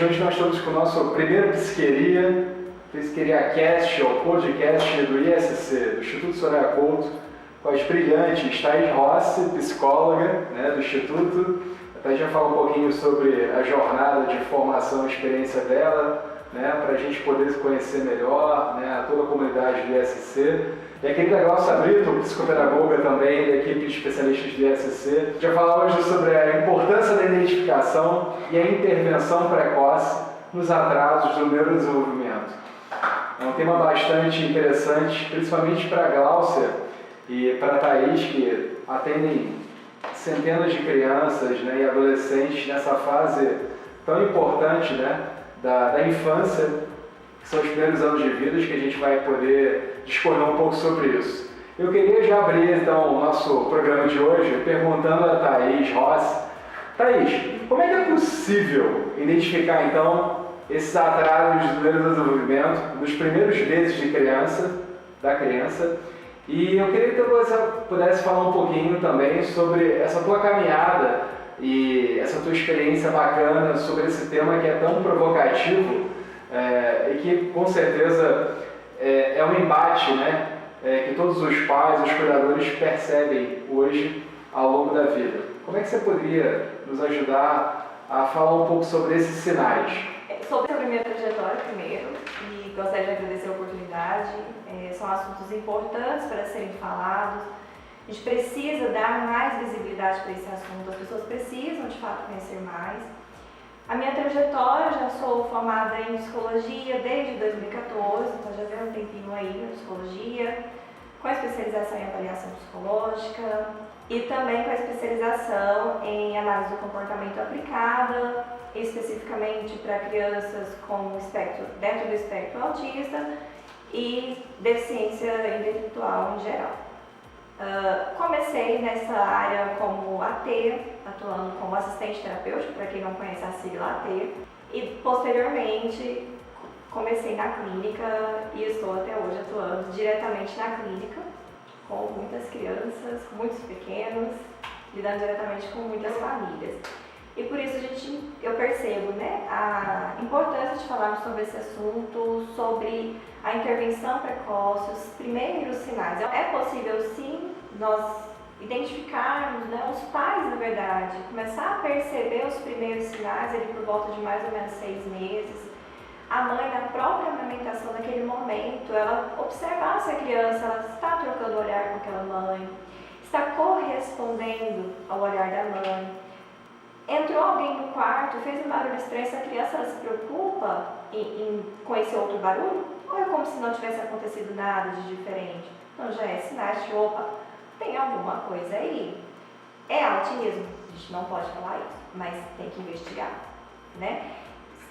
Hoje nós estamos com o nosso primeiro Psiqueria Cast, ou podcast do ISC, do Instituto Soraya Couto, com as brilhantes Thaís Rossi, psicóloga, né, do Instituto. A Thaís vai falar um pouquinho sobre a jornada de formação e experiência dela, né, para a gente poder se conhecer melhor, né, toda a comunidade do ISC. E a querida Glaucia Brito, psicopedagoga também da equipe de especialistas do ISC, vai falar hoje sobre a importância da identificação e a intervenção precoce nos atrasos do neurodesenvolvimento. É um tema bastante interessante, principalmente para a Glaucia e para a Thaís, que atendem centenas de crianças, né, e adolescentes nessa fase tão importante, né, da infância, que são os primeiros anos de vida, que a gente vai poder discorrer um pouco sobre isso. Eu queria já abrir então o nosso programa de hoje perguntando a Thaís Rossi. Thaís, como é que é possível identificar então esses atrasos do neurodesenvolvimento nos primeiros meses de da criança? E eu queria que você pudesse falar um pouquinho também sobre essa tua caminhada e essa tua experiência bacana sobre esse tema que é tão provocativo e que com certeza é um embate, né, que todos os pais, os cuidadores percebem hoje ao longo da vida. Como é que você poderia nos ajudar a falar um pouco sobre esses sinais? Sobre a minha trajetória primeiro, e gostaria de agradecer a oportunidade. São assuntos importantes para serem falados. A gente precisa dar mais visibilidade para esse assunto, as pessoas precisam de fato conhecer mais. A minha trajetória, já sou formada em psicologia desde 2014, então já veio um tempinho aí na psicologia, com a especialização em avaliação psicológica e também com a especialização em análise do comportamento aplicada, especificamente para crianças com espectro, dentro do espectro autista e deficiência intelectual em geral. Comecei nessa área como AT, atuando como assistente terapêutico, para quem não conhece a sigla AT, e posteriormente comecei na clínica e estou até hoje atuando diretamente na clínica, com muitas crianças, muitos pequenos, lidando diretamente com muitas famílias. E por isso eu percebo, né, a importância de falarmos sobre esse assunto, sobre a intervenção precoce, os primeiros sinais. É possível sim nós identificarmos, né, os pais, na verdade, começar a perceber os primeiros sinais ali por volta de mais ou menos 6 meses. A mãe, na própria amamentação, naquele momento, ela observar se a criança ela está trocando olhar com aquela mãe, está correspondendo ao olhar da mãe. Entrou alguém no quarto, fez um barulho estranho, essa criança ela se preocupa com esse outro barulho? Ou é como se não tivesse acontecido nada de diferente? Então já é sinais de, opa, tem alguma coisa aí. É autismo? A gente não pode falar isso, mas tem que investigar, né?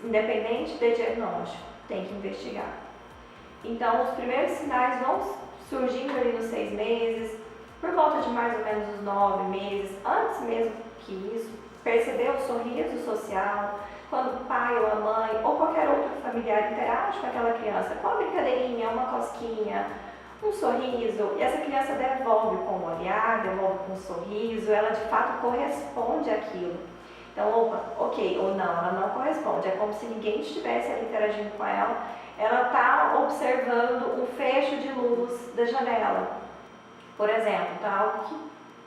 Independente do diagnóstico, tem que investigar. Então os primeiros sinais vão surgindo ali nos 6 meses, por volta de mais ou menos os 9 meses, antes mesmo que isso, perceber o sorriso social, quando o pai ou a mãe ou qualquer outro familiar interage com aquela criança, com uma brincadeirinha, uma cosquinha, um sorriso, e essa criança devolve com o olhar, devolve com um sorriso, ela de fato corresponde àquilo. Então, opa, ok, ou não, ela não corresponde, é como se ninguém estivesse ali interagindo com ela está observando o fecho de luz da janela, por exemplo, então algo que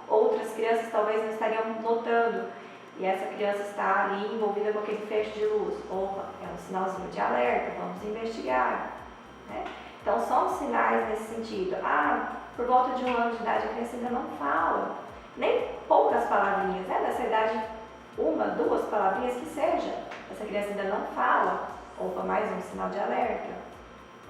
outras crianças talvez não estariam notando, e essa criança está ali envolvida com aquele fecho de luz. Opa, é um sinalzinho de alerta, vamos investigar, né? Então são sinais nesse sentido. Por volta de 1 ano de idade a criança ainda não fala, nem poucas palavrinhas, né? Nessa idade, 1, 2 palavrinhas que seja, essa criança ainda não fala. Opa, mais um sinal de alerta.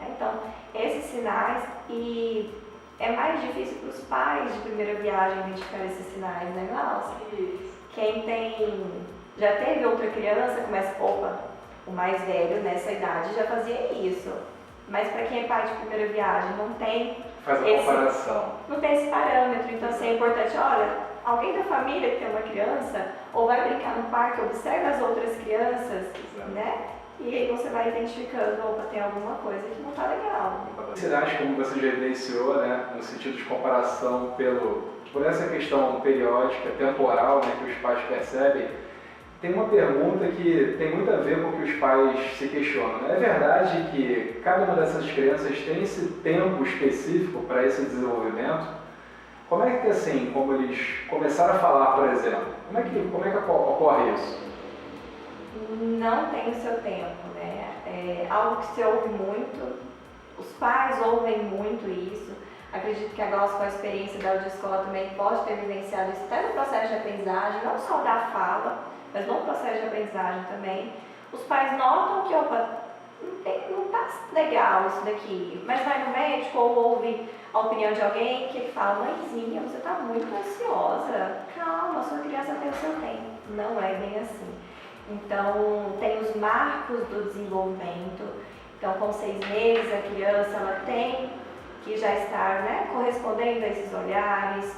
Então, esses sinais, e é mais difícil para os pais de primeira viagem identificar esses sinais, né, Glaucia? Quem já teve outra criança, começa, opa, o mais velho nessa idade já fazia isso. Mas para quem é pai de primeira viagem, não tem comparação. Não tem esse parâmetro. Então, assim, é importante, olha, alguém da família que tem uma criança, ou vai brincar no parque, observa as outras crianças, né? E aí você vai identificando, opa, tem alguma coisa que não está legal. Sinais, como você já evidenciou, né, no sentido de comparação por essa questão periódica, temporal, né, que os pais percebem, Tem uma pergunta que tem muito a ver com o que os pais se questionam. É verdade que cada uma dessas crianças tem esse tempo específico para esse desenvolvimento? Como é que, assim, como eles começaram a falar, por exemplo, como é que ocorre isso? Não tem o seu tempo, né? É algo que se ouve muito, os pais ouvem muito isso. Acredito que a Glaucia, com a experiência da escola, também pode ter vivenciado isso até no processo de aprendizagem, não só da fala, mas no processo de aprendizagem também. Os pais notam que, opa, não está legal isso daqui, mas vai no médico ou ouve a opinião de alguém que ele fala: mãezinha, você está muito ansiosa, calma, sua criança tem o seu tempo. Não é bem assim. Então, tem os marcos do desenvolvimento. Então, com 6 meses, a criança ela tem que já estar, né, correspondendo a esses olhares.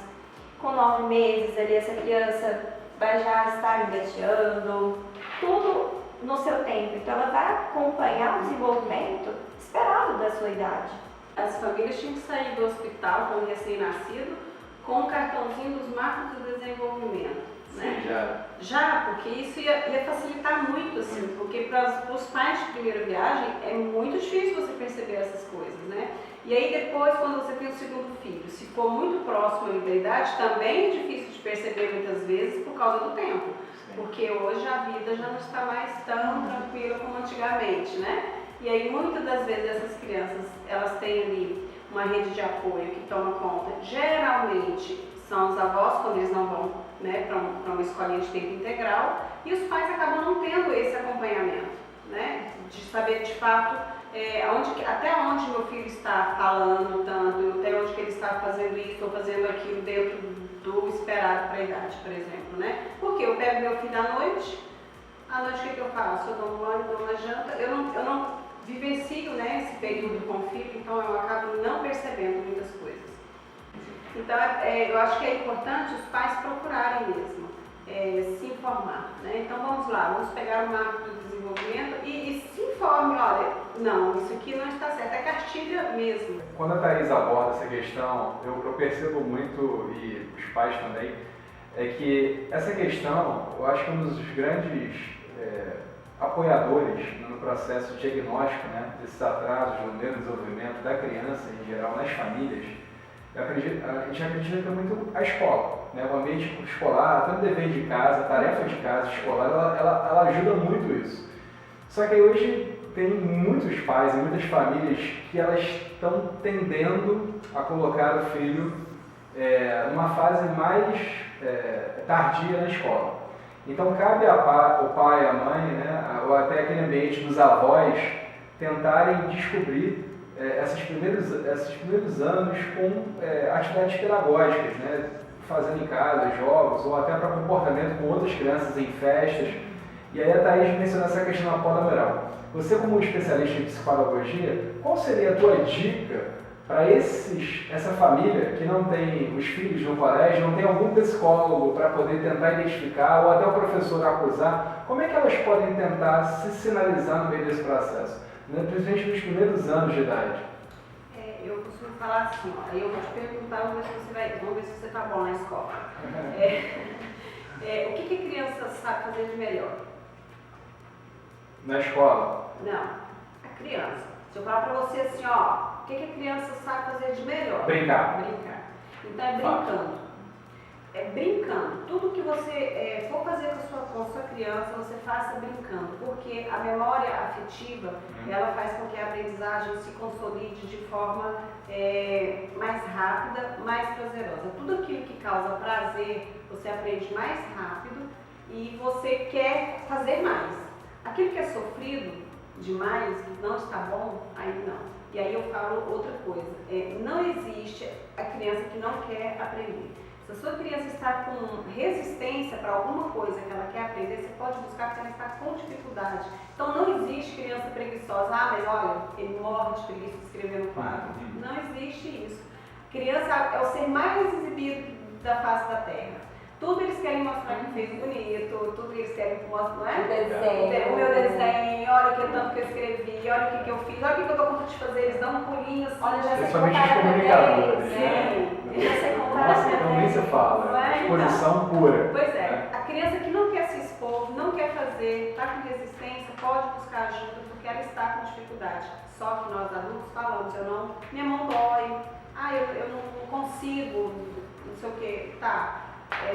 Com 9 meses, ali, essa criança vai já estar engateando. Tudo no seu tempo. Então, ela vai acompanhar o desenvolvimento esperado da sua idade. As famílias tinham que sair do hospital com o recém-nascido com o cartãozinho dos marcos do desenvolvimento. Né? Sim, já, porque isso ia facilitar muito, assim, porque para os pais de primeira viagem é muito difícil você perceber essas coisas, né? E aí depois, quando você tem o segundo filho, se for muito próximo ali da idade, também é difícil de perceber muitas vezes por causa do tempo, porque hoje a vida já não está mais tão tranquila como antigamente, né? E aí muitas das vezes essas crianças, elas têm ali uma rede de apoio que toma conta, geralmente são os avós quando eles não vão, né, para uma escolinha de tempo integral, e os pais acabam não tendo esse acompanhamento, né, de saber de fato até onde meu filho está falando tanto, até onde que ele está fazendo isso ou fazendo aquilo dentro do esperado para a idade, por exemplo, né? Porque eu pego meu filho à noite o que eu faço? Eu dou um banho, dou uma janta, eu não vivencio, né, esse período com o filho, então eu acabo não percebendo muitas coisas. Então, eu acho que é importante os pais procurarem mesmo, se informar, né? Então, vamos lá, vamos pegar o marco do desenvolvimento e se informe: olha, não, isso aqui não está certo, é cartilha mesmo. Quando a Thaís aborda essa questão, eu percebo muito, e os pais também, é que essa questão, eu acho que um dos grandes apoiadores no processo diagnóstico, né, desses atrasos no neurodesenvolvimento da criança, em geral, nas famílias, a gente acredita que é muito a escola, né? O ambiente escolar, tanto dever de casa, tarefa de casa escolar, ela ajuda muito isso. Só que hoje tem muitos pais e muitas famílias que elas estão tendendo a colocar o filho numa fase mais tardia na escola. Então cabe ao pai, à mãe, né, ou até aquele ambiente dos avós, tentarem descobrir esses primeiros anos com atividades pedagógicas, né? Fazendo em casa, jogos, ou até para comportamento com outras crianças em festas. E aí a Thaís mencionou essa questão da poda moral. Você, como especialista em psicopedagogia, qual seria a tua dica para essa família que não tem os filhos no colégio, não tem algum psicólogo para poder tentar identificar, ou até o professor acusar? Como é que elas podem tentar se sinalizar no meio desse processo? Principalmente nos primeiros anos de idade. Eu costumo falar assim, aí eu vou te perguntar, vamos ver se você está bom na escola. O que a criança sabe fazer de melhor? Na escola? Não, a criança. Se eu falar para você assim, o que a criança sabe fazer de melhor? Brincar. Então é brincando. É brincando. Tudo que você for fazer com a sua criança, você faça brincando, porque a memória afetiva, ela faz com que a aprendizagem se consolide de forma mais rápida, mais prazerosa. Tudo aquilo que causa prazer, você aprende mais rápido e você quer fazer mais. Aquilo que é sofrido demais, que não está bom, aí não. E aí eu falo outra coisa, não existe a criança que não quer aprender. Se a sua criança está com resistência para alguma coisa que ela quer aprender, você pode buscar porque ela está com dificuldade. Então não existe criança preguiçosa. Mas olha, ele morre de preguiça de escrever no quadro. Não existe isso. Criança é o ser mais exibido da face da Terra. Tudo eles querem mostrar que fez bonito, tudo eles querem que mostre, não é? O meu desenho, olha o que tanto que eu escrevi, olha o que eu fiz, olha o que eu estou com vontade de fazer, eles dão um pulinho assim. Olha, já sei principalmente os contar comunicadores, né? Já sei contar Nossa, então nem se fala, exposição pura. Pois a criança que não quer se expor, não quer fazer, está com resistência, pode buscar ajuda, porque ela está com dificuldade. Só que nós adultos falamos, minha mão dói, eu não consigo, não sei o que, tá.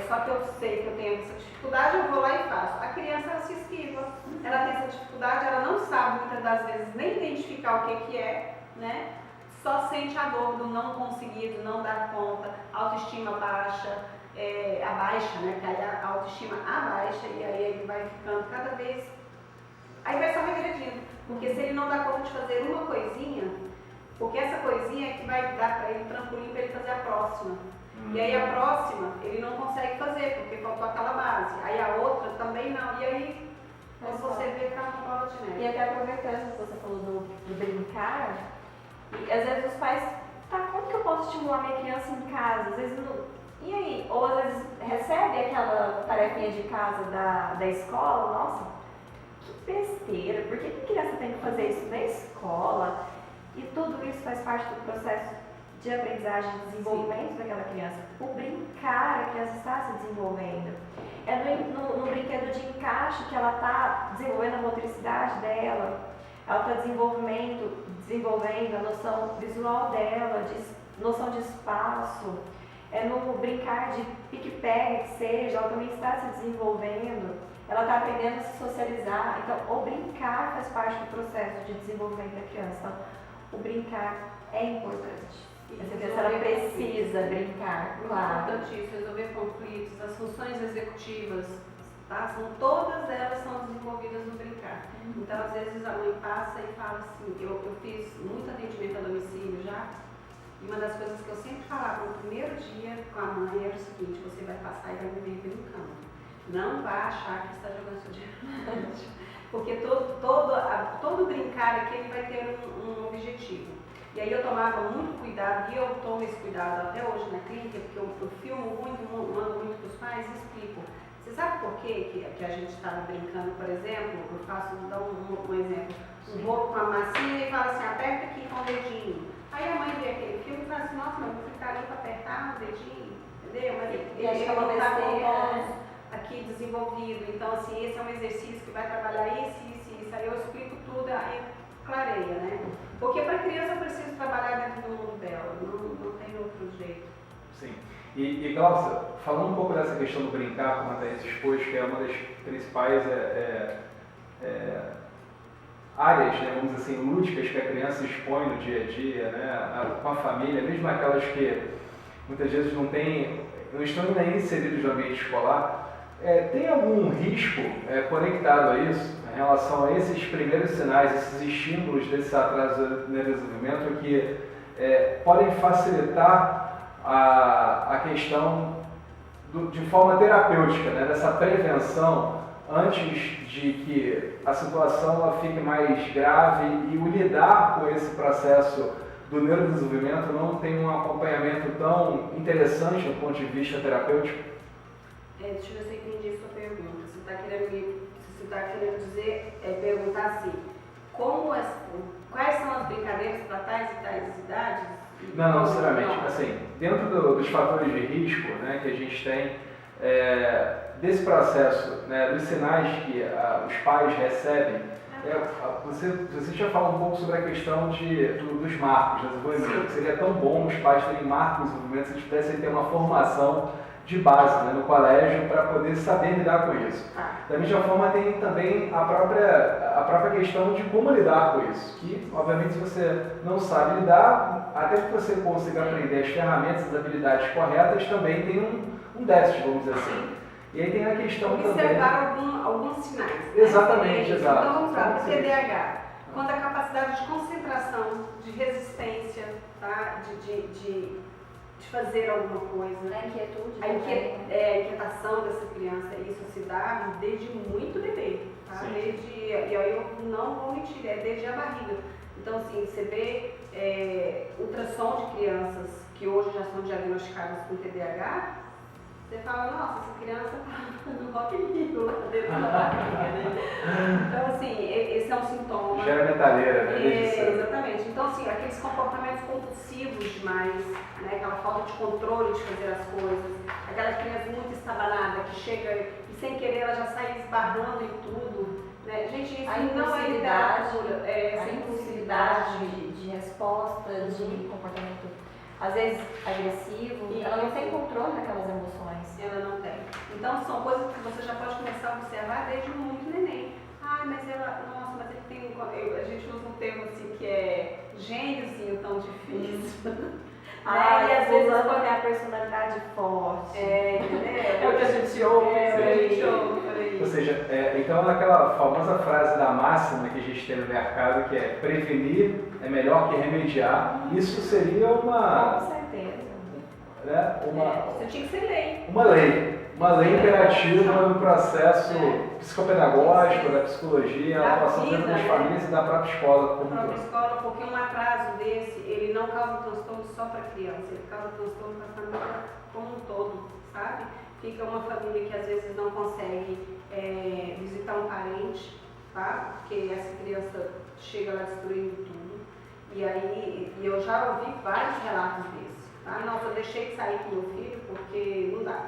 Só que eu sei que eu tenho essa dificuldade, eu vou lá e faço. A criança, ela se esquiva, ela tem essa dificuldade, ela não sabe muitas das vezes nem identificar o que é, né? Só sente a dor do não conseguir, do não dar conta, autoestima baixa, abaixa, né? Porque aí a autoestima abaixa e aí ele vai ficando cada vez, aí vai só regredindo. Porque se ele não dá conta de fazer uma coisinha, porque essa coisinha é que vai dar para ele trampolim para ele fazer a próxima. E aí a próxima ele não consegue fazer, porque faltou aquela base. Aí a outra também não. E aí você vê que tá uma bola de neve. E até aproveitando que você falou do brincar, e às vezes os pais, como que eu posso estimular minha criança em casa? Às vezes não. E aí? Ou às vezes recebe aquela tarefinha de casa da escola, nossa, que besteira, por que a criança tem que fazer isso na escola? E tudo isso faz parte do processo de aprendizagem e desenvolvimento daquela criança. O brincar, a criança está se desenvolvendo. É no brinquedo de encaixe que ela está desenvolvendo a motricidade dela, ela está desenvolvendo a noção visual dela, noção de espaço. É no brincar de pique-pega, que seja, ela também está se desenvolvendo, ela está aprendendo a se socializar. Então, o brincar faz parte do processo de desenvolvimento da criança. Então, o brincar é importante. Essa criança ela precisa brincar, claro. É importante isso, resolver conflitos, as funções executivas, tá? Todas elas são desenvolvidas no brincar. Então, às vezes, a mãe passa e fala assim, eu fiz muito atendimento a domicílio já, e uma das coisas que eu sempre falava no primeiro dia com a mãe era o seguinte, você vai passar e vai viver brincando. Não vai achar que está jogando seu dinheiro. Porque todo brincar aqui ele vai ter um objetivo. E aí eu tomava muito cuidado, e eu tomo esse cuidado até hoje na clínica, porque eu filmo muito, mando muito para os pais e explico. Você sabe por quê que a gente estava brincando, por exemplo? Eu faço, dar um exemplo. Um bolo com a massinha e fala assim, aperta aqui com o dedinho. Aí a mãe vê aquele filme e fala assim, nossa, mas eu vou ficar ali para apertar o dedinho, entendeu? Mas ele não está com o tom aqui desenvolvido. Então, assim, esse é um exercício que vai trabalhar isso. Aí eu explico tudo, aí clareia, né? Porque para a criança eu preciso trabalhar dentro do mundo dela, não tem outro jeito. Sim. E Glaucia, falando um pouco dessa questão do brincar, como a Thaís expôs, que é uma das principais áreas, né, vamos dizer assim, lúdicas que a criança expõe no dia a dia, né, com a família, mesmo aquelas que muitas vezes não estão nem inseridos no ambiente escolar, tem algum risco conectado a isso, em relação a esses primeiros sinais, esses estímulos desse atraso no desenvolvimento que podem facilitar a questão de forma terapêutica, né, dessa prevenção antes de que a situação ela fique mais grave e o lidar com esse processo do neurodesenvolvimento não tem um acompanhamento tão interessante do ponto de vista terapêutico? Deixa eu ver se eu entendi a sua pergunta. Você está querendo dizer, perguntar assim, quais são as brincadeiras para tais e tais idades? Não, sinceramente. Assim, dentro dos fatores de risco, né, que a gente tem, desse processo, né, dos sinais que os pais recebem, você já falou um pouco sobre a questão dos marcos de desenvolvimento, que seria tão bom os pais terem marcos de desenvolvimento se eles pudessem ter uma formação de base, né, no colégio para poder saber lidar com isso. Da mesma forma tem também a própria questão de como lidar com isso, que obviamente se você não sabe lidar, até que você consiga aprender as ferramentas, as habilidades corretas, também tem um déficit, vamos dizer assim. E aí tem a questão observar também... alguns sinais. Exatamente, né? exato. Então vamos lá, o TDAH. Quando a capacidade de concentração, de resistência, tá? de fazer alguma coisa. A inquietude. A inquietação dessa criança, isso se dá desde muito bebê. Tá? E aí eu não vou mentir, desde a barriga. Então assim, você vê ultrassom de crianças que hoje já são diagnosticadas com TDAH, você fala, nossa, essa criança tá no Rock in Rio lá dentro da barriga. Então assim, esse é um sintoma. Já é metaleira, né? Exatamente. Então assim, aqueles comportamentos compulsivos demais, né? Aquela falta de controle de fazer as coisas, aquela criança muito estabanada que chega e sem querer ela já sai esbarrando em tudo. Né? Gente, isso A não é literatura. a impulsividade de resposta, de comportamento, às vezes agressivo, ela não tem controle daquelas emoções. Ela não tem. Então são coisas que você já pode começar a observar desde muito neném. Ah, mas ela, nossa, mas ele tem a gente usa um termo assim que é gêniozinho tão difícil. E às vezes quando é a personalidade forte. Entendeu? É o que a gente ouve. Ou seja, então aquela famosa frase da máxima que a gente tem no mercado, que é prevenir é melhor que remediar, isso seria Com uma, certeza. né, Isso tinha que ser lei. uma lei imperativa no processo psicopedagógico, da psicologia, Da a atuação dentro vida, das né? famílias e da própria escola A como um própria todo. escola, porque um atraso desse, ele não causa transtorno só para a criança, ele causa transtorno para a família como um todo, sabe? Fica uma família que às vezes não consegue visitar um parente, tá? Porque essa criança chega lá destruindo tudo. E aí, eu já ouvi vários relatos desses, tá? Nossa, eu deixei de sair com meu filho porque não dá.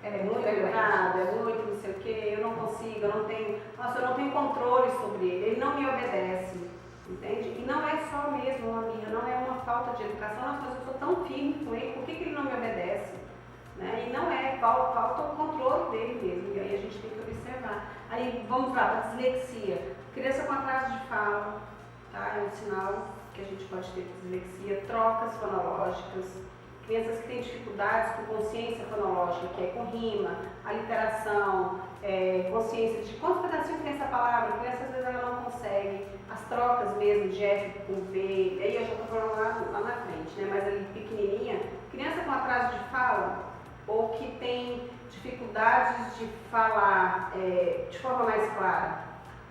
É muito errado, é muito não sei o quê, eu não consigo, eu não tenho controle sobre ele, ele não me obedece, entende? E não é só mesmo uma minha, não é uma falta de educação, nossa, mas eu sou tão firme com ele, por que ele não me obedece? Né? E não é, falta o controle dele mesmo, e aí a gente tem que observar. Aí vamos lá, para a dislexia, criança com atraso de fala, tá? É um sinal que a gente pode ter dislexia, trocas fonológicas, crianças que têm dificuldades com consciência fonológica, que é com rima, aliteração, consciência de quantos pedacinhos tem essa palavra, a criança às vezes ela não consegue, as trocas mesmo de F com V, aí eu já estou falando lá na frente, né? Mas ali pequenininha, criança com atraso de fala, ou que tem dificuldades de falar de forma mais clara,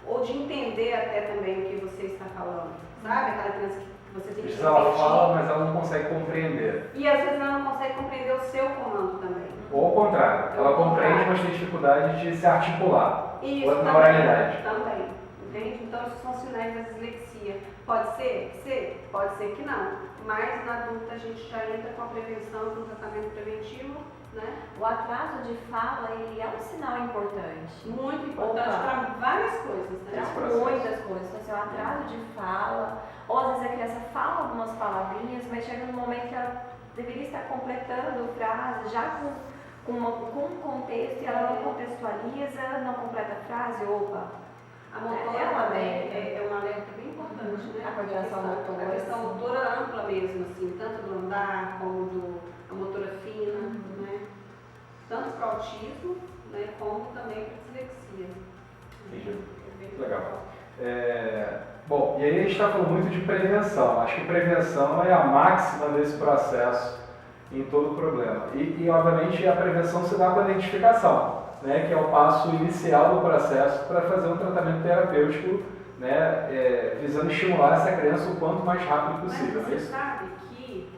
ou de entender até também o que você está falando, sabe? Aquela criança que você tem que Ela fala, mas ela não consegue compreender. e às vezes ela não consegue compreender o seu comando também. Ou ao contrário, ela compreende, mas tem dificuldade de se articular. Isso Ou na oralidade. também, entende? Então esses são sinais da dislexia. Pode ser? Pode ser que não. Mas na adulta a gente já entra com a prevenção, com o tratamento preventivo, né? O atraso de fala, ele é um sinal importante. Muito importante Opa. para várias coisas, né? Esse Para processo. muitas coisas. Então, assim, o atraso de fala, ou às vezes a criança fala algumas palavrinhas, mas chega no momento que ela deveria estar completando frase, já com um contexto, e ela não contextualiza, não completa a frase, opa. A motora É uma é um alerta bem importante, né? A coordenação motora. A questão motora ampla mesmo, assim, tanto do andar como a motora fina, né? Tanto para o autismo, né, como também para a dislexia. Entendi. É bem Legal. Bom, e aí a gente está falando muito de prevenção. Acho que prevenção é a máxima desse processo em todo o problema. E obviamente, a prevenção se dá com a identificação, né, que é o passo inicial do processo para fazer um tratamento terapêutico, né, visando estimular essa criança o quanto mais rápido possível. Mas Não é você isso? sabe que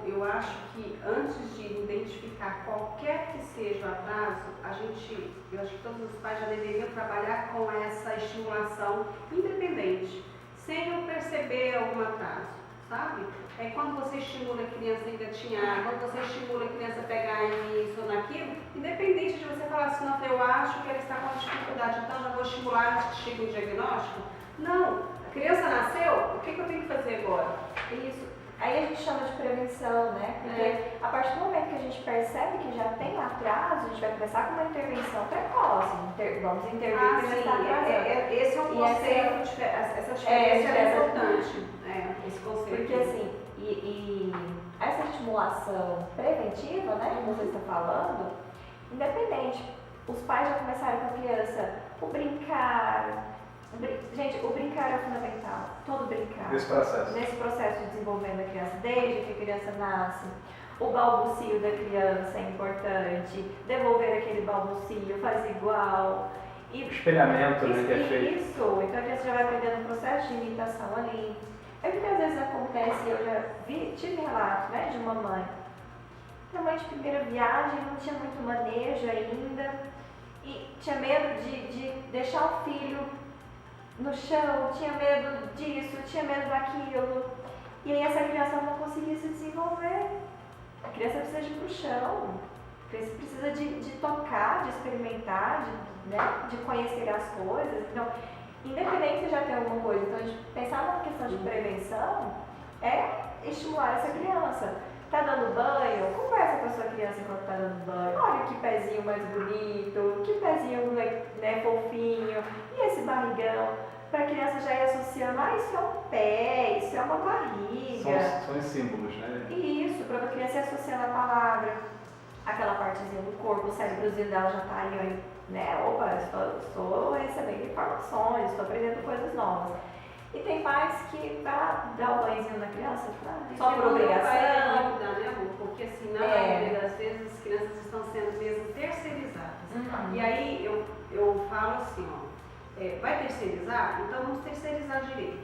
eu acho que antes de identificar qualquer que seja o atraso, eu acho que todos os pais já deveriam trabalhar com essa estimulação independente, sem eu perceber algum atraso, sabe? É quando você estimula a criança a engatinhar, quando você estimula a criança a pegar isso ou naquilo, independente de você falar assim, não, eu acho que ela está com dificuldade, então já vou estimular antes que chegue o diagnóstico. Não, a criança nasceu, o que eu tenho que fazer agora? Isso. Aí a gente chama de prevenção, né? Porque a partir do momento que a gente percebe que já tem atraso, a gente vai começar com uma intervenção precoce. Vamos intervir Ah, que já sim, está atrasando. esse é um E conceito, essa diferença é importante, esse conceito. Porque assim, essa estimulação preventiva, né, que você está falando, independente, os pais já começaram com a criança, o brincar. Gente, o brincar é fundamental, todo brincar. Nesse processo de desenvolvimento da criança, desde que a criança nasce. O balbucio da criança é importante, devolver aquele balbucio, faz igual. O espelhamento, né, que é feito. Isso, então a criança já vai aprendendo um processo de imitação ali. É porque às vezes acontece, eu já tive relato, né, de uma mãe. A mãe de primeira viagem não tinha muito manejo ainda e tinha medo de deixar o filho no chão, tinha medo disso, tinha medo daquilo. E aí essa criança não conseguia se desenvolver. A criança precisa de ir pro chão. precisa de tocar, de experimentar, de conhecer as coisas. Então, independente se já tem alguma coisa, então a gente pensar na questão de prevenção é estimular essa criança. Tá dando banho? Conversa com a sua criança enquanto tá dando banho. Olha que pezinho mais bonito, que pezinho, né, fofinho, e esse barrigão. Para a criança já ir associando, isso é um pé, isso é uma barriga. São os símbolos, né? Isso, para a criança ir associando a palavra, aquela partezinha do corpo, o cérebrozinho dela já está ali, né? Opa, estou recebendo informações, estou aprendendo coisas novas. E tem pais que para dar o banhozinho na criança, só por obrigação. Né, amor? Porque assim, na maioria das vezes as crianças estão sendo mesmo terceirizadas. E aí eu falo assim, ó. Vai terceirizar? Então vamos terceirizar direito,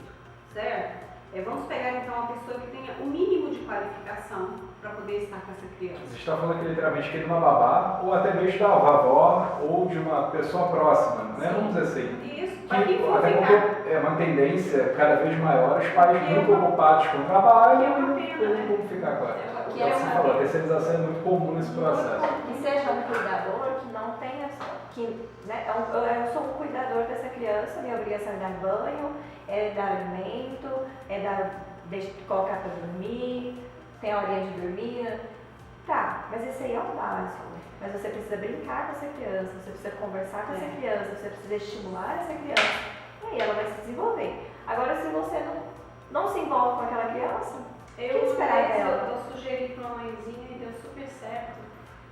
certo? Vamos pegar então uma pessoa que tenha o mínimo de qualificação para poder estar com essa criança. Você está falando aqui literalmente que de uma babá, ou até mesmo da avó, ou de uma pessoa próxima, né? Vamos dizer assim. Isso, para quem for até ficar. porque é uma tendência cada vez maior, os pais muito ocupados com o trabalho é uma pena, e né? como ficar com ela. Que Como você falou, a terceirização é muito comum nesse processo. Que seja um cuidador que não tenha, né, eu sou um cuidador dessa criança, minha obrigação é dar banho, é dar alimento, colocar para dormir, tem a horinha de dormir. Tá, mas esse aí é o básico. Mas você precisa brincar com essa criança, você precisa conversar com essa criança, você precisa estimular essa criança. E aí ela vai se desenvolver. Agora, se você não se envolve com aquela criança, o que esperar dela? Eu sugeri para uma mãezinha e deu super certo.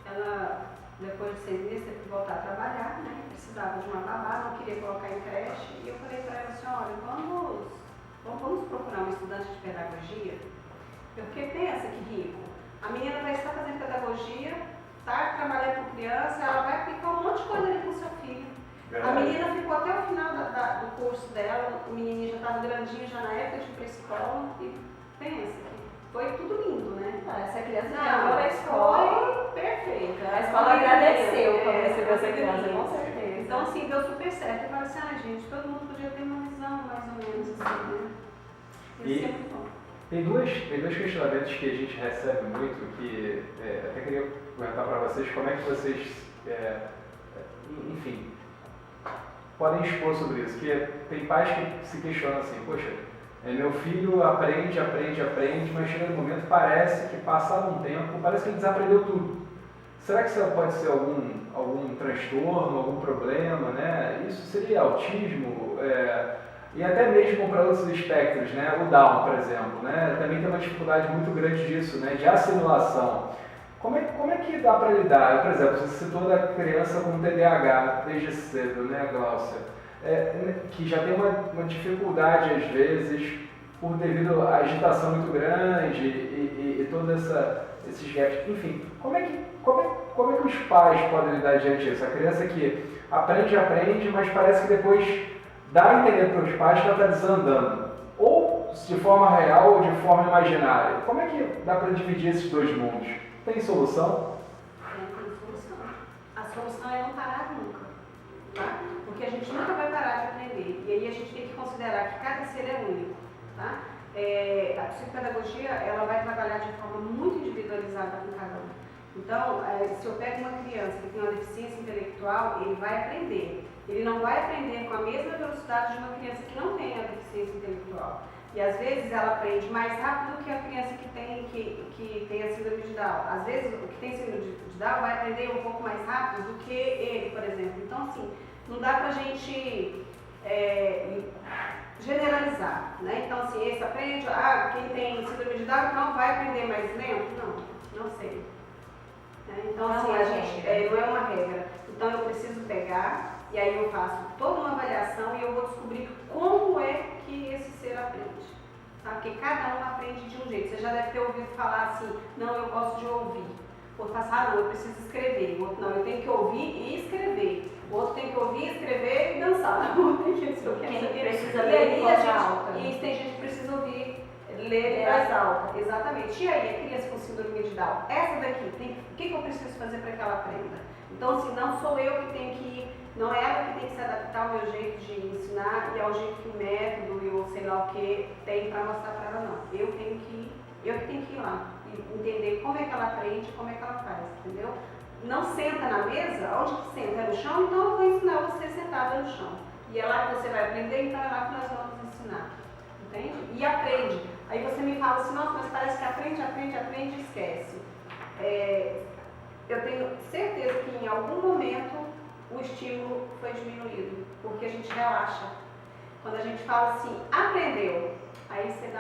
Ela, depois de 6 meses, teve que voltar a trabalhar, né? Precisava de uma babá, não queria colocar em creche. E eu falei para ela assim, olha, vamos procurar um estudante de pedagogia? Porque pensa que rico. A menina vai estar fazendo pedagogia, está trabalhando com criança, ela vai aplicar um monte de coisa ali com o seu filho. A menina ficou até o final do curso dela, o menininho já estava grandinho, já na época de pré-escola, e pensa que foi tudo lindo, né? Essa criança Não, chegou na escola, foi perfeita. a escola agradeceu quando recebeu essa criança, com certeza. Então, assim, deu super certo. Eu falei assim, gente, todo mundo podia ter uma visão mais ou menos assim, né? Isso é muito bom. Tem dois questionamentos que a gente recebe muito, que até queria perguntar para vocês como é que vocês, enfim, podem expor sobre isso. Que tem pais que se questionam assim, poxa, meu filho aprende, mas chega no momento, parece que passado um tempo, parece que ele desaprendeu tudo. Será que isso pode ser algum transtorno, algum problema, né? Isso seria autismo? E até mesmo para outros espectros, né? O Down, por exemplo, né? Também tem uma dificuldade muito grande disso, né? De assimilação. Como é que dá para lidar? Por exemplo, você citou da criança com TDAH desde cedo, né, Gláucia? Que já tem uma dificuldade, às vezes, por devido à agitação muito grande e todos esses gaps. Enfim, como é que os pais podem lidar diante disso? A criança que aprende, mas parece que depois dá a entender para os pais que ela está desandando. Ou de forma real ou de forma imaginária. Como é que dá para dividir esses dois mundos? Tem solução? Tem solução. A solução é não parar nunca, tá? Porque a gente nunca vai parar de aprender. E aí a gente tem que considerar que cada ser é único, tá? A psicopedagogia, ela vai trabalhar de forma muito individualizada com cada um. Então, se eu pego uma criança que tem uma deficiência intelectual, ele vai aprender. Ele não vai aprender com a mesma velocidade de uma criança que não tem a deficiência intelectual. E às vezes ela aprende mais rápido do que a criança que tem a síndrome de Down. Às vezes o que tem síndrome de Down vai aprender um pouco mais rápido do que ele, por exemplo. Então, assim, não dá pra gente generalizar, né? Então, assim, esse aprende, quem tem síndrome de Down então vai aprender mais lento? Não sei. Então, assim, a gente não é uma regra. Então, eu preciso pegar e aí eu faço toda uma avaliação e eu vou descobrir como é que esse ser aprende. Tá? Porque cada um aprende de um jeito. Você já deve ter ouvido falar assim, não, eu gosto de ouvir. O outro fala assim, não, eu preciso escrever. O outro, não, eu tenho que ouvir e escrever. O outro tem que ouvir, escrever e dançar. O outro tem que precisa e ler aí em voz alta. E tem gente que precisa ouvir, ler em voz alta. Exatamente. E aí, a criança com síndrome de Down, essa daqui, o que eu preciso fazer para que ela aprenda? Então, assim, não sou eu que tenho que ir, não é ela que tem que se adaptar ao meu jeito de ensinar e ao jeito que o método e o sei lá o que tem para mostrar para ela, não. Eu que tenho que ir lá e entender como é que ela aprende, como é que ela faz, entendeu? não senta na mesa, onde que senta? É no chão? Então eu vou ensinar você sentada no chão. E é lá que você vai aprender, então é lá que nós vamos ensinar. Entende? E aprende. Aí você me fala assim, nossa, mas parece que aprende e esquece. Eu tenho certeza que em algum momento o estímulo foi diminuído, porque a gente relaxa. Quando a gente fala assim, aprendeu, aí você dá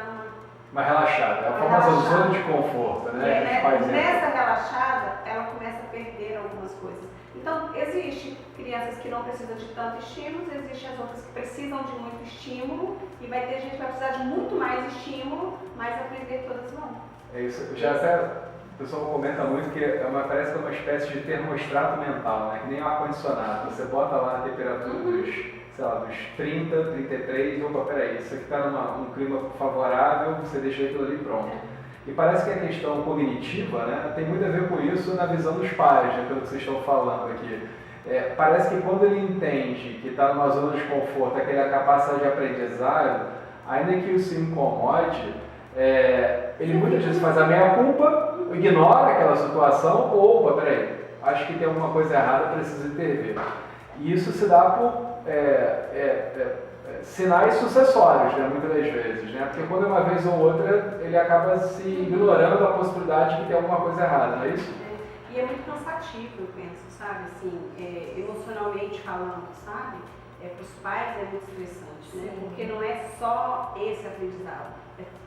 uma relaxada, é a famosa zona de conforto, né? Nessa relaxada, ela começa a perder algumas coisas. Então, existem crianças que não precisam de tanto estímulo, existem as outras que precisam de muito estímulo, e vai ter gente que vai precisar de muito mais estímulo, mas aprender todas vão. É isso, já até o pessoal comenta muito que parece que é uma espécie de termostrato mental, né? Que nem um ar-condicionado. Você bota lá a temperatura dos, sei lá, dos 30, 33, opa, peraí, isso aqui está num clima favorável, você deixa aquilo ali pronto. E parece que a questão cognitiva, né, tem muito a ver com isso na visão dos pais, né, pelo que vocês estão falando aqui. Parece que quando ele entende que está numa zona de conforto, aquela capacidade de aprendizado, ainda que isso se incomode, ele muitas vezes faz a meia-culpa, ignora aquela situação, ou, opa, peraí, acho que tem alguma coisa errada, preciso intervir. E isso se dá por sinais sucessórios, né, muitas das vezes, né? Porque quando é uma vez ou outra, ele acaba se ignorando a possibilidade de que tem alguma coisa errada, não é isso? E é muito cansativo, eu penso, sabe, assim, emocionalmente falando, sabe? Para os pais é muito estressante, né? Porque não é só esse aprendizado,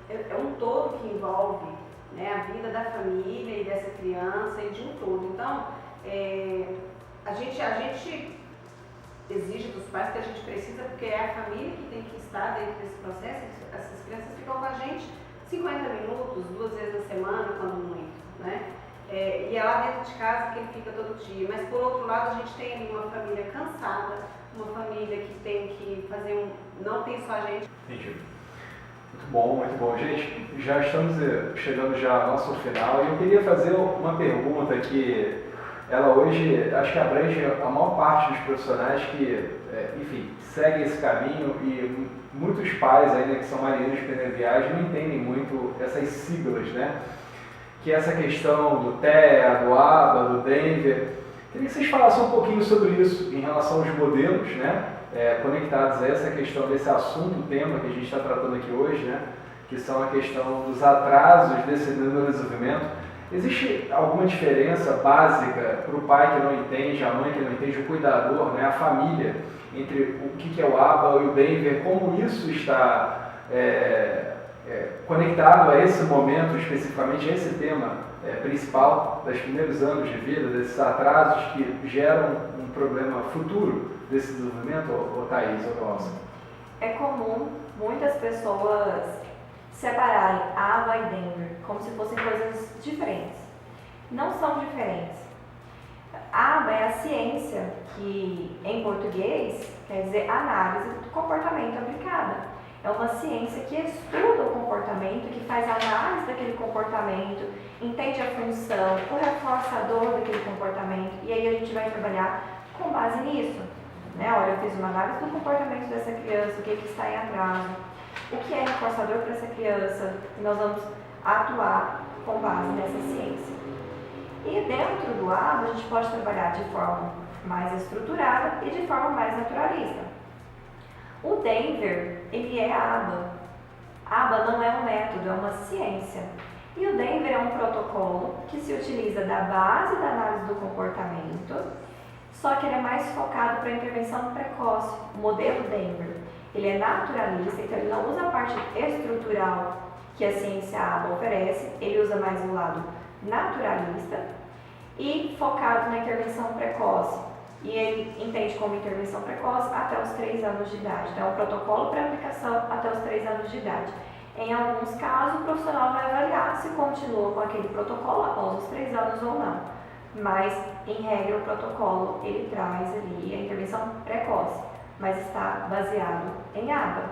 é um todo que envolve, né, a vida da família e dessa criança e de um todo. Então, a gente exige dos pais que a gente precisa, porque é a família que tem que estar dentro desse processo. Essas crianças ficam com a gente 50 minutos, 2 vezes na semana, quando muito, né? E é lá dentro de casa que ele fica todo dia. Mas por outro lado, a gente tem ali uma família cansada, uma família que tem que fazer não tem só a gente. Entendi. Muito bom. Gente, já estamos chegando já ao nosso final e eu queria fazer uma pergunta que ela hoje, acho que abrange a maior parte dos profissionais que, enfim, seguem esse caminho, e muitos pais ainda que são marinheiros peneviais não entendem muito essas siglas, né? Que é essa questão do TEA, do ABA, do Denver. Queria que vocês falassem um pouquinho sobre isso em relação aos modelos, né? Conectados a essa questão desse assunto, o tema que a gente está tratando aqui hoje, né? Que são a questão dos atrasos desse neurodesenvolvimento. Existe alguma diferença básica para o pai que não entende, a mãe que não entende, o cuidador, né, a família, entre o que é o ABA e o Denver, como isso está conectado a esse momento, especificamente a esse tema principal dos primeiros anos de vida, desses atrasos que geram um problema futuro desse desenvolvimento, ou Thaís, ou Nossa? É comum muitas pessoas separarem ABA e Denver como se fossem coisas diferentes. Não são diferentes. ABA é a ciência que, em português, quer dizer análise do comportamento aplicada. É uma ciência que estuda o comportamento, que faz análise daquele comportamento, entende a função, o reforçador daquele comportamento, e aí a gente vai trabalhar com base nisso. Né? Olha, eu fiz uma análise do comportamento dessa criança, o que está em atraso, o que é reforçador para essa criança, e nós vamos atuar com base nessa ciência. E dentro do ABA, a gente pode trabalhar de forma mais estruturada e de forma mais naturalista. O Denver, ele é ABA. ABA não é um método, é uma ciência. E o Denver é um protocolo que se utiliza da base da análise do comportamento, só que ele é mais focado para a intervenção precoce. O modelo Denver, ele é naturalista, então ele não usa a parte estrutural que a ciência ABA oferece, ele usa mais o lado naturalista e focado na intervenção precoce. E ele entende como intervenção precoce até os 3 anos de idade. Então, é um protocolo para aplicação até os 3 anos de idade. Em alguns casos, o profissional vai avaliar se continua com aquele protocolo após os 3 anos ou não. Mas, em regra, o protocolo ele traz ali a intervenção precoce, mas está baseado em ABA.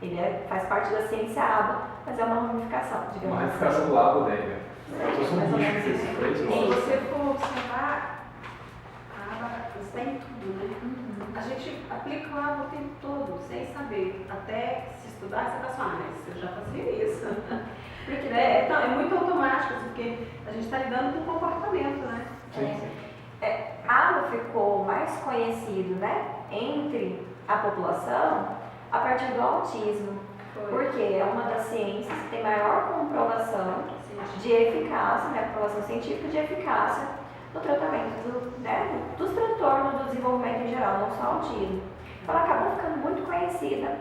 Ele faz parte da ciência ABA, mas é uma ramificação, digamos assim. Uma ramificação do ABA dele. Se você for observar, a ABA está em tudo, né? A gente aplica o ABA o tempo todo, sem saber. Até se estudar, você está só, mas eu já fazia isso. Porque né, é muito automático, porque a gente está lidando com o comportamento, né? ABA ficou mais conhecido, né, entre a população a partir do autismo, porque é uma das ciências que tem maior comprovação de eficácia, né, comprovação científica de eficácia no tratamento dos transtornos do desenvolvimento em geral, não só autismo. Então ela acabou ficando muito conhecida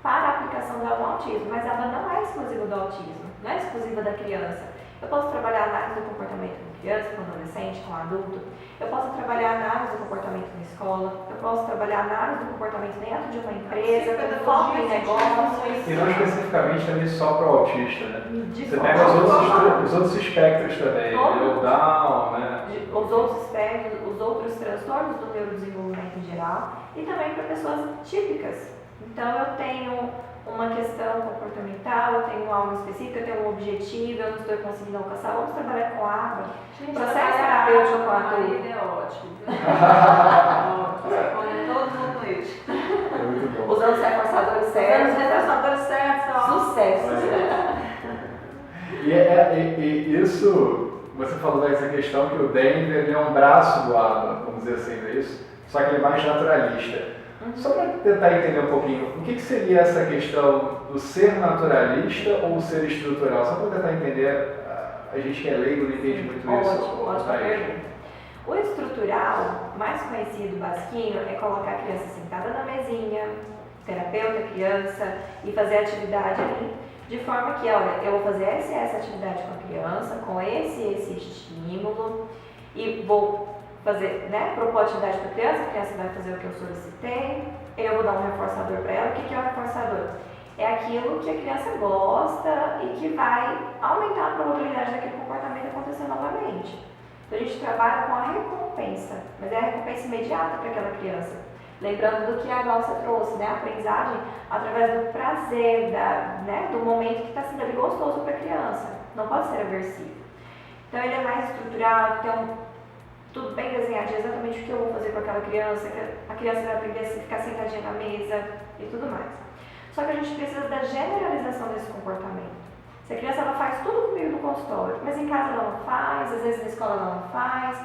para a aplicação dela no autismo, mas a ABA não é exclusiva do autismo, não é exclusiva da criança. Eu posso trabalhar análise do comportamento com criança, com adolescente, com adulto. Eu posso trabalhar análise do comportamento na escola. Eu posso trabalhar análise do comportamento dentro de uma empresa, com foco em negócios. E não especificamente também só para o autista, né? De Você forma pega geral. os outros espectros também, o Down, né? Os outros espectros, os outros transtornos do neurodesenvolvimento em geral e também para pessoas típicas. Então eu tenho uma questão comportamental, eu tenho algo específico, eu tenho um objetivo, eu não estou conseguindo alcançar, vamos trabalhar com água. Processo terapêutico com a adulto. É ótimo. Põe todo mundo leite. É muito bom. Usando os reforçadores certos. Os reforçadores certos, ó. Sucesso. E isso, você falou dessa questão que o Denver ele é um braço do ABA, vamos dizer assim, não é isso? Só que ele é mais naturalista. Só para tentar entender um pouquinho, o que seria essa questão do ser naturalista ou ser estrutural? Só para tentar entender, a gente que é leigo não entende muito isso. Ótima pergunta. O estrutural, mais conhecido, basquinho, é colocar a criança sentada na mesinha, terapeuta, criança, e fazer a atividade ali, de forma que, olha, eu vou fazer essa atividade com a criança, com esse estímulo, e vou fazer, né, propor atividade para a criança vai fazer o que eu solicitei, eu vou dar um reforçador para ela. O que é o reforçador? É aquilo que a criança gosta e que vai aumentar a probabilidade daquele comportamento acontecer novamente. Então a gente trabalha com a recompensa, mas é a recompensa imediata para aquela criança. Lembrando do que a Glaucia trouxe, né, a aprendizagem através do prazer, do momento que está sendo ali gostoso para a criança, não pode ser aversivo. Então ele é mais estruturado, então tudo bem desenhado, exatamente o que eu vou fazer com aquela criança, a criança vai aprender a ficar sentadinha na mesa e tudo mais. Só que a gente precisa da generalização desse comportamento. Se a criança ela faz tudo comigo no consultório, mas em casa ela não faz, às vezes na escola ela não faz,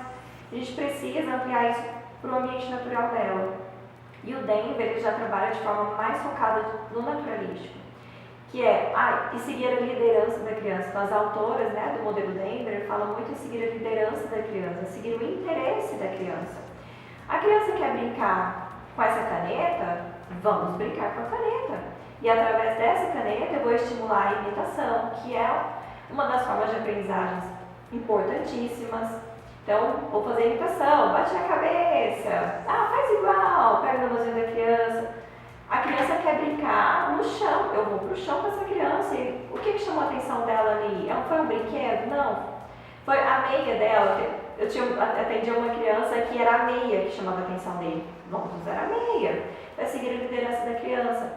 a gente precisa ampliar isso para o ambiente natural dela. E o Denver ele já trabalha de forma mais focada no naturalístico, que é e seguir a liderança da criança. Então, as autoras, né, do modelo Denver falam muito em seguir a liderança da criança, seguir o interesse da criança. A criança quer brincar com essa caneta, vamos brincar com a caneta. E através dessa caneta eu vou estimular a imitação, que é uma das formas de aprendizagens importantíssimas. Então, vou fazer a imitação, bate a cabeça, faz igual, pega o nozinho da criança. A criança quer brincar no chão, eu vou pro chão com essa criança. E o que chamou a atenção dela ali? Foi um brinquedo? Não. Foi a meia dela. Eu atendi uma criança que era a meia que chamava a atenção dele. Vamos usar a meia. Vai seguir a liderança da criança.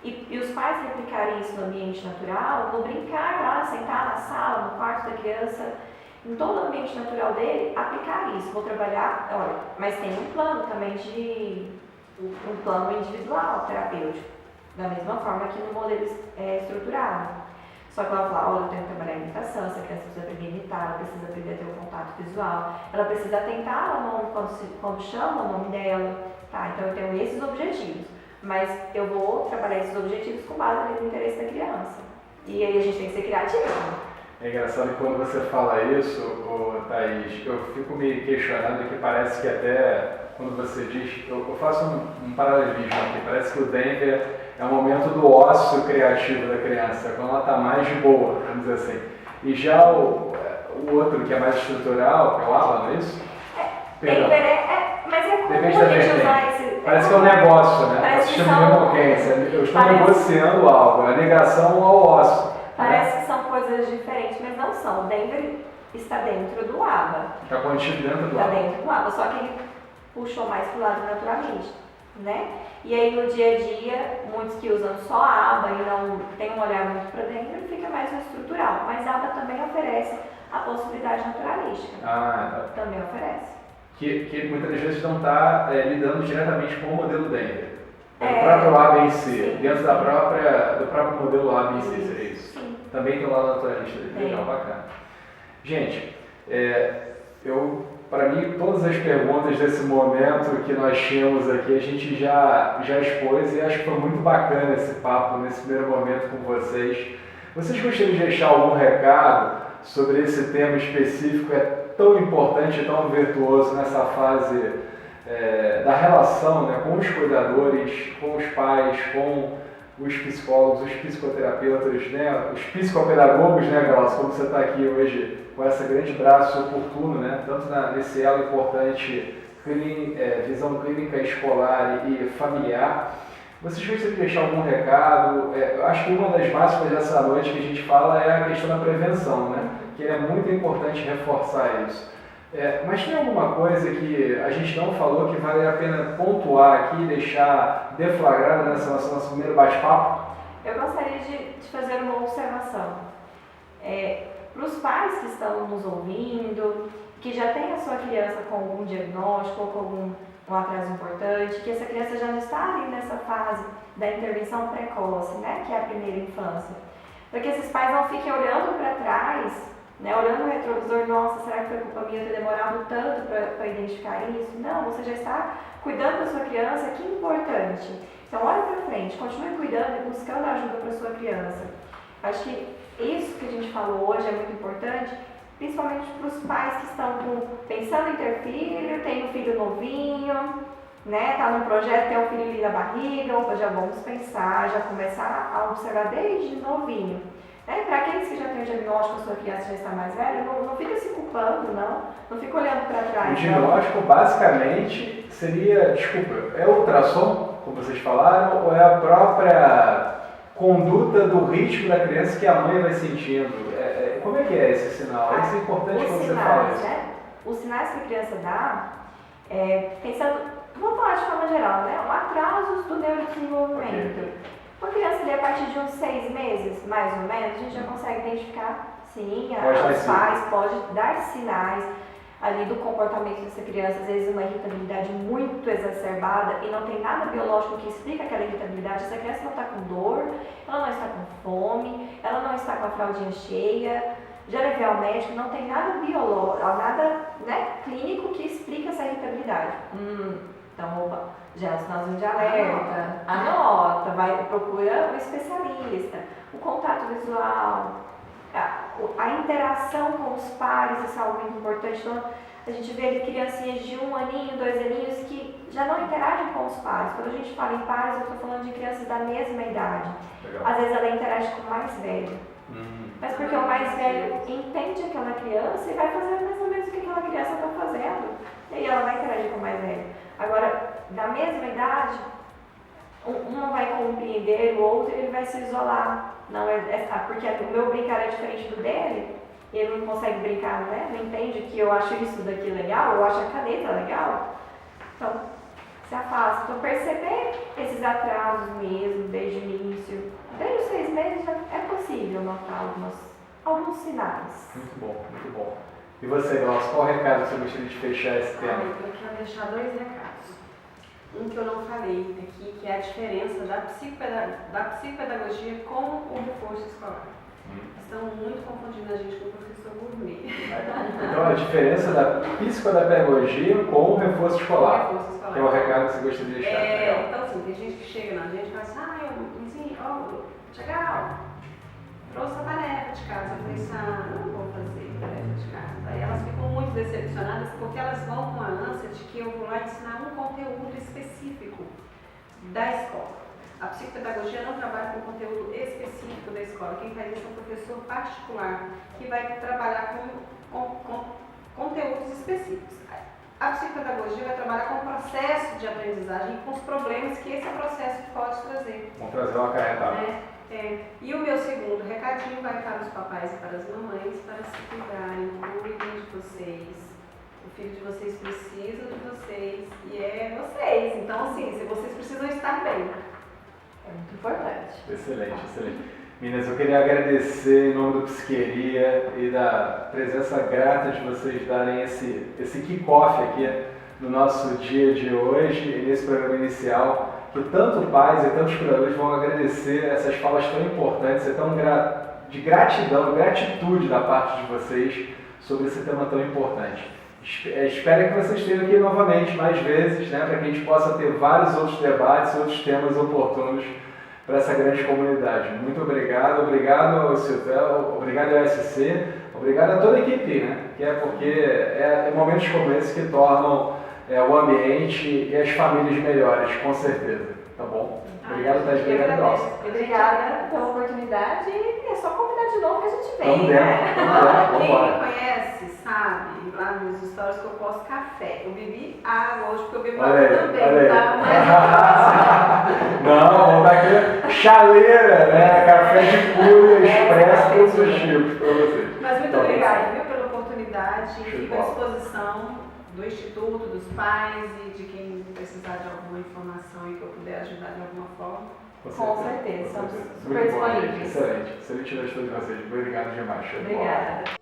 E os pais replicarem isso no ambiente natural, no brincar lá, sentar na sala, no quarto da criança, em todo o ambiente natural dele, aplicar isso. Vou trabalhar, mas tem um plano também um plano individual, terapêutico, da mesma forma que no modelo estruturado. Só que ela fala, eu tenho que trabalhar a imitação, essa criança precisa aprender a imitar, ela precisa aprender a ter um contato visual, ela precisa atentar ao nome quando chama o nome dela, tá? Então eu tenho esses objetivos, mas eu vou trabalhar esses objetivos com base no interesse da criança. E aí a gente tem que ser criativo. É engraçado que quando você fala isso, Thaís, eu fico me questionando que parece que até quando você diz, eu faço um paralelismo aqui, parece que o Denver é o momento do ócio criativo da criança, quando ela está mais de boa, vamos dizer assim. E já o outro, que é mais estrutural, que é o ABA, não é isso? Denver mas é comum Depende a da gente vertente. usar esse... Parece que é um negócio, né? Parece Se que chama são... democrência. Eu estou negociando algo, a negação ao ócio. Parece que são coisas diferentes, mas não são. O Denver está dentro do ABA. Está contido dentro do Está ABA. dentro do ABA, só que ele puxou mais para o lado naturalmente, né? E aí no dia a dia, muitos que usam só a ABA e não tem um olhar muito para dentro, fica mais no estrutural. Mas a ABA também oferece a possibilidade naturalística. Também oferece. Que muitas das vezes não está lidando diretamente com o modelo Denver. O próprio ABA em si, sim, dentro do próprio modelo ABA em si, seria isso. Sim. Também tem o lado naturalista dele. Legal, bacana. Gente, eu para mim, todas as perguntas desse momento que nós tínhamos aqui, a gente já expôs e acho que foi muito bacana esse papo nesse primeiro momento com vocês. Vocês gostariam de deixar algum recado sobre esse tema específico, é tão importante e tão virtuoso nessa fase da relação, né, com os cuidadores, com os pais, com os psicólogos, os psicoterapeutas, né, os psicopedagogos, né, Glaucio, como você está aqui hoje com essa grande braço oportuno, né, tanto nesse elo importante, visão clínica escolar e familiar. Vocês gostariam de deixar algum recado? Eu acho que uma das básicas dessa noite que a gente fala é a questão da prevenção, né, que é muito importante reforçar isso. Mas tem alguma coisa que a gente não falou que vale a pena pontuar aqui, deixar deflagrada nessa nosso primeiro bate-papo? Eu gostaria de fazer uma observação. Para os pais que estão nos ouvindo, que já tem a sua criança com algum diagnóstico ou com algum atraso importante, que essa criança já não está ali nessa fase da intervenção precoce, né, que é a primeira infância. Para que esses pais não fiquem olhando para trás, né, olhando no retrovisor, nossa, será que foi culpa minha ter demorado tanto para identificar isso? Não, você já está cuidando da sua criança, que importante. Então olha para frente, continue cuidando e buscando ajuda para sua criança. Acho que isso que a gente falou hoje é muito importante, principalmente para os pais que estão pensando em ter filho, tem um filho novinho, né, tá num projeto, tem um filho ali na barriga, opa, já vamos pensar, já começar a observar desde novinho. Para aqueles que já têm o diagnóstico, a sua criança já está mais velha, não fica se culpando, não fica olhando para trás. O diagnóstico, basicamente, seria, é o ultrassom, como vocês falaram, ou é a própria conduta do ritmo da criança que a mãe vai sentindo? Como é que é esse sinal? Isso é importante quando você fala isso. Né? Os sinais que a criança dá, pensando, vamos falar de forma geral, né? Atrasos do neurodesenvolvimento. Okay. Uma criança ali, a partir de uns 6 meses, mais ou menos, a gente já consegue identificar, sim, os pais podem dar sinais ali do comportamento dessa criança, às vezes uma irritabilidade muito exacerbada e não tem nada biológico que explique aquela irritabilidade. Essa criança não está com dor, ela não está com fome, ela não está com a fraldinha cheia, já levei ao médico, não tem nada biológico, nada, né, clínico que explique essa irritabilidade. Então, opa, já é um sinalzinho de alerta, anota, procura um especialista. O contato visual, a interação com os pares, isso é algo muito importante. Então, a gente vê ali criancinhas de 1 aninho, 2 aninhos que já não interagem com os pares. Quando a gente fala em pares, eu estou falando de crianças da mesma idade. Legal. Às vezes ela interage com o mais velho. Mas porque o mais velho entende aquela criança e vai fazer mais ou menos o que aquela criança está fazendo. E aí ela vai interagir com o mais velho. Agora, da mesma idade, um não vai compreender o outro e ele vai se isolar. Não porque o meu brincar é diferente do dele, e ele não consegue brincar, né? Não entende que eu acho isso daqui legal, eu acho a caneta legal. Então, se afasta. Então, perceber esses atrasos mesmo, desde o início, desde os 6 meses, já é possível notar alguns sinais. Muito bom, muito bom. E você, Glaucio, qual recado você gostaria de fechar esse tema? Eu quero deixar 2 recados. Um que eu não falei aqui, que é a diferença da psicopedagogia com o reforço escolar. Estão muito confundindo a gente com o professor gourmet. Então, a diferença da psicopedagogia com o reforço escolar. Que é o recado que você gostaria de deixar. Então, assim, tem gente que chega na gente e fala assim, Tiago, trouxe a tarefa de casa. Eu falei assim, não vou fazer tarefa de casa. Aí elas ficam muito decepcionadas porque elas vão com a ânsia de que eu vou lá ensinar um conteúdo específico da escola. A psicopedagogia não trabalha com conteúdo específico da escola. Quem faz isso é um professor particular que vai trabalhar com conteúdos específicos. A psicopedagogia vai trabalhar com o processo de aprendizagem e com os problemas que esse processo pode trazer. Vamos trazer uma acarretada. E o meu segundo recadinho vai para os papais e para as mamães, para se cuidarem, cuidem de vocês. O filho de vocês precisa de vocês e é vocês. Então, assim, se vocês precisam estar bem. É muito importante. Excelente, excelente. Meninas, eu queria agradecer em nome do Psiqueria e da presença grata de vocês darem esse kick-off aqui no nosso dia de hoje e nesse programa inicial, que tanto pais e tantos cuidadores vão agradecer essas falas tão importantes, tão de gratidão, gratitude da parte de vocês sobre esse tema tão importante. Espero que vocês estejam aqui novamente mais vezes, né, para que a gente possa ter vários outros debates, outros temas oportunos para essa grande comunidade. Muito obrigado, obrigado ao Silvério, obrigado ao SC, obrigado a toda a equipe, né, que é porque é momentos como esse que tornam o ambiente e as famílias melhores, com certeza. Tá bom? Obrigado, Thaís. Obrigado, Glaucio. Obrigada pela oportunidade e é só convidar de novo que a gente vem, Vamos né? Quem vamos me conhece sabe, lá nos stories que eu posto café. Eu bebi água hoje, porque eu bebi Olha água aí, também, olha aí. tá? Não, vamos dar aqui chaleira, né? Café de cura, expresso, todos os tipos para vocês. Mas muito Tá bom. obrigada, viu, pela oportunidade. Show de Fico à bola. disposição do Instituto, dos pais e de quem precisar de alguma informação e que eu puder ajudar de alguma forma. Com certeza, Com somos certeza. super Muito bom, gente. disponíveis. Excelente. Excelente noite a todos vocês. Obrigado demais. Show de bola. Obrigada.